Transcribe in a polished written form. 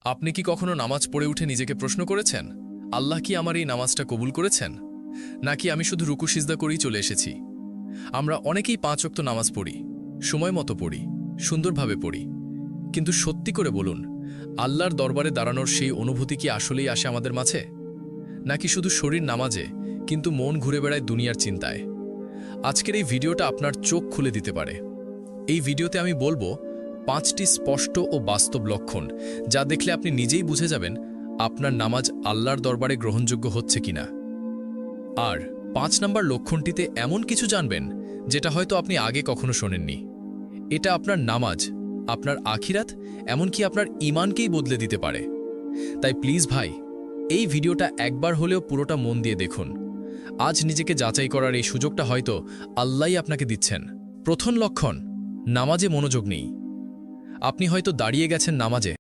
আপনি কি কখনো নামাজ পড়ে উঠে নিজেকে প্রশ্ন করেছেন, আল্লাহ কি আমার এই নামাজটা কবুল করেছেন, নাকি আমি শুধু রুকু সিজদা করেই চলে এসেছি? আমরা অনেকেই ৫ ওয়াক্ত নামাজ পড়ি, সময় মতো পড়ি, সুন্দরভাবে পড়ি, কিন্তু সত্যি করে বলুন, আল্লাহর দরবারে দাঁড়ানোর সেই অনুভূতি কি আসলেই আসে আমাদের মাঝে, নাকি শুধু শরীর নামাজে কিন্তু মন ঘুরে বেড়ায় দুনিয়ার চিন্তায়? আজকের এই ভিডিওটা আপনার চোখ খুলে দিতে পারে। এই ভিডিওতে আমি বলবো ৫টি স্পষ্ট ও বাস্তব লক্ষণ, যা দেখলে আপনি নিজেই বুঝে যাবেন আপনার নামাজ আল্লাহর দরবারে গ্রহণযোগ্য হচ্ছে কিনা। আর ৫ নম্বর লক্ষণটিতে এমন কিছু জানবেন যেটা হয়তো আপনি আগে কখনো শোনেননি। এটা আপনার নামাজ, আপনার আখিরাত, এমনকি আপনার ঈমানকেই বদলে দিতে পারে। তাই প্লিজ ভাই, এই ভিডিওটা একবার হলেও পুরোটা মন দিয়ে দেখুন। আজ নিজেকে যাচাই করার এই সুযোগটা হয়তো আল্লাহই আপনাকে দিচ্ছেন। প্রথম লক্ষণ, নামাজে মনোযোগ নেই। আপনি হয়তো দাঁড়িয়ে গেছেন নামাজে,